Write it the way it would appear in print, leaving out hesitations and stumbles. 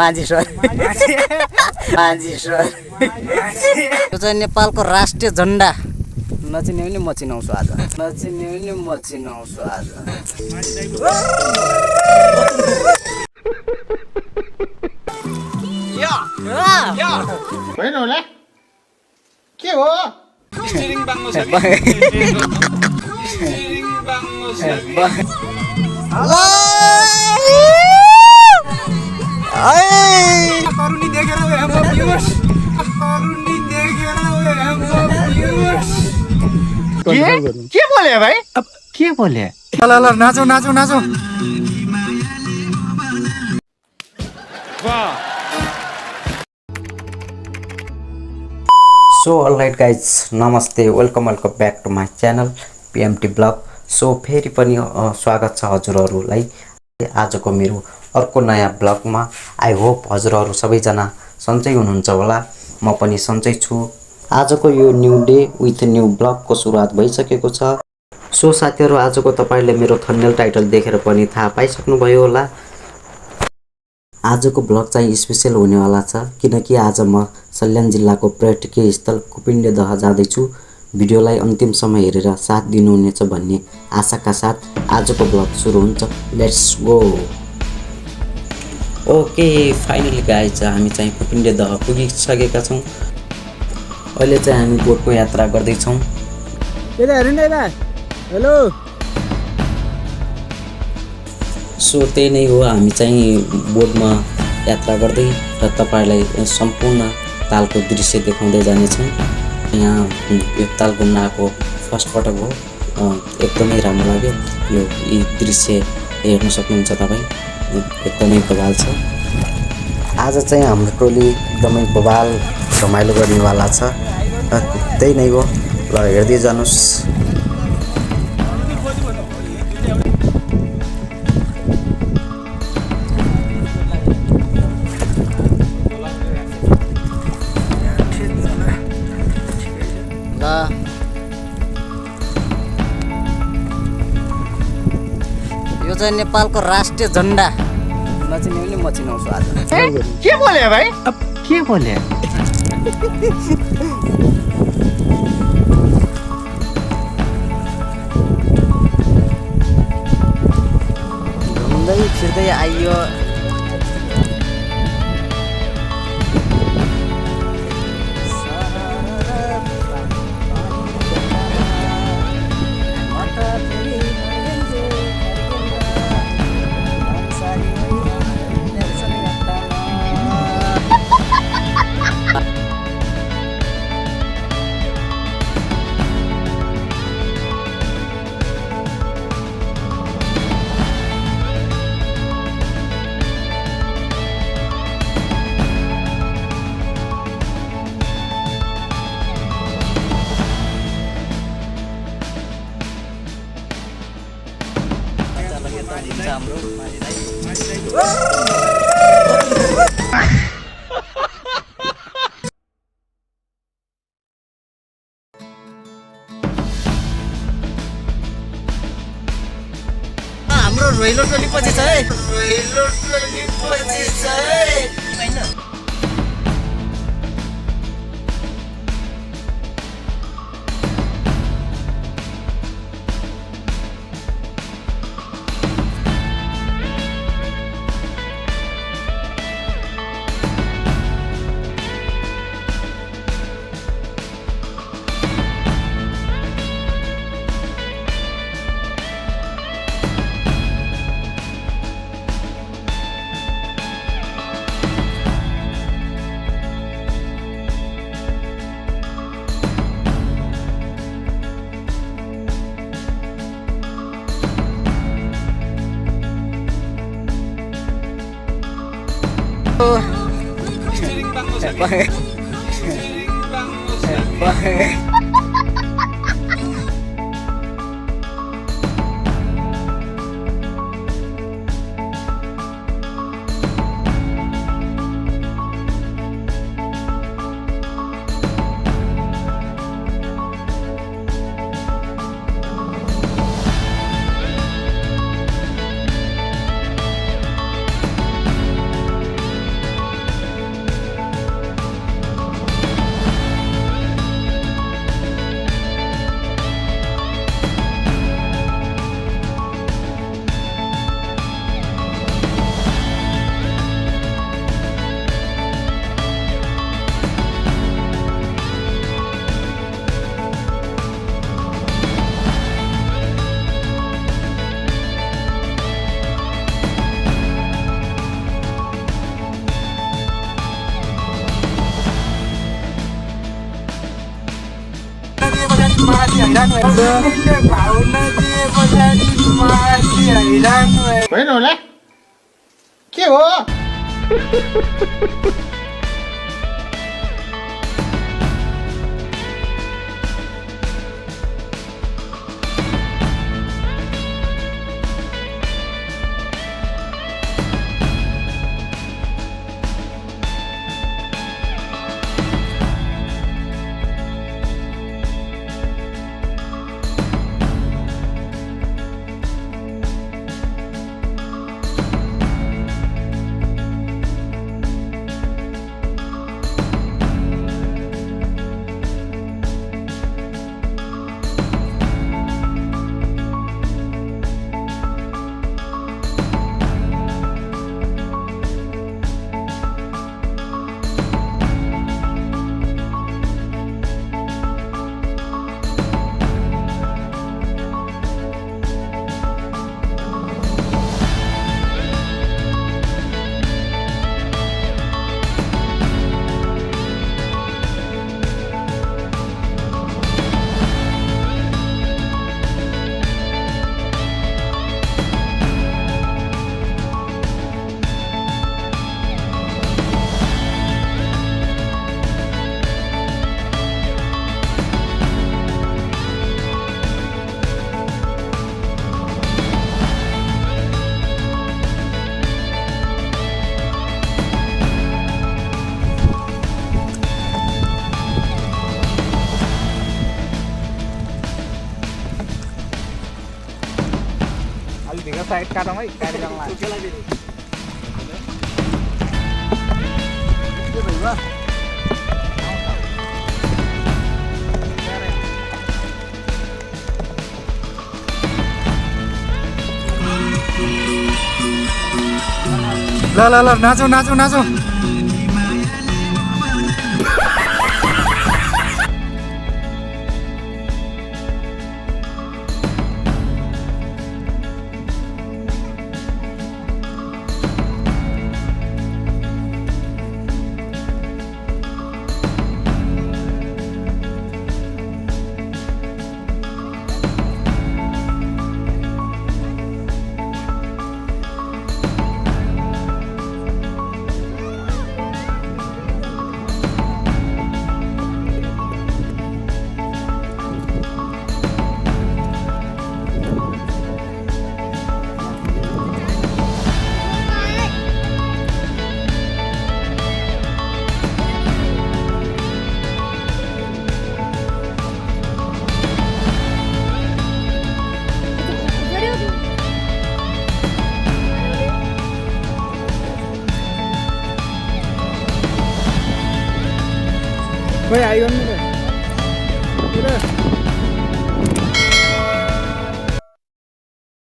माझी sir माझी sir यो चाहिँ नेपालको राष्ट्रिय झन्डा नचिने पनि म चिनाउँछु आज नचिने पनि म चिनाउँछु आज होइन होला के हो स्टियरिङ बाङ्गो छ स्टियरिङ बाङ्गो छ करुणी देखेर के बोले भाइ अब के बोले ल ल नाचौ नाचौ नाचौ सो अलराइट गाइज नमस्ते welcome back to my channel PMT blog so फेरि पनि स्वागत छ हजुरहरूलाई आजको मेरो अर्को नयाँ ब्लगमा आई होप हजुरहरू सबैजना सन्चै हुनुहुन्छ होला म पनि सन्चै छु आजको यो न्यू डे विथ न्यू ब्लगको सुरुवात भइसकेको छ सो साथीहरू आजको तपाईले मेरो थम्बनेल टाइटल देखेर पनि थाहा पाइसक्नुभयो होला आजको ब्लग चाहिँ स्पेशल हुनेवाला छ किनकि आज म सल्यान जिल्लाको पर्यटकीय स्थल कुपिण्डे दह जाँदैछु भिडियोलाई अन्तिमसम्म हेरेर साथ दिनुहुनेछ भन्ने आशाका साथ आजको ब्लग सुरु हुन्छ let's go okay finally guys हामी चाहिँ कुपिण्डे दह पुगिसकेका छौँ अहिले चाहिँ हामी बोटको यात्रा गर्दैछौँ हेलो सो त्यही नै हो हामी चाहिँ बोटमा यात्रा गर्दै र तपाईलाई सम्पूर्ण तालको दृश्य देखाउँदै जानेछौँ यहाँ यो ताल घुम्न आएको फर्स्ट पटक हो एकदमै राम्रो लाग्यो यो यी दृश्य हेर्न सक्नुहुन्छ तपाईँ एकदमै बवाल छ आज चाहिँ हाम्रो टोली एकदमै बवाल रमाइलो गर्नेवाला छ त्यही नै हो ल हेर्दै जानुहोस् यो चाहिँ नेपालको राष्ट्रिय झन्डा नचिने पनि म चिनाउँछु आज के बोले भाइ अब के बोले घुम्दै फिर्दै आइयो हाम्रो रोइलो टोली पछि छ है रोइलो टोली पछि छ है हैन स्टियरिङ बाङ्गो छ स्टियरिङ बाङ्गो छ माथि हैरान भएर भाउन दिए पछाडि माथि हैरान भएर होइन होला के हो अलि भित्र साइड काटौँ है गाडी जान लाग्यो ल ल ल नाचौँ नाचौँ नाचौँ खोइ आइरहनु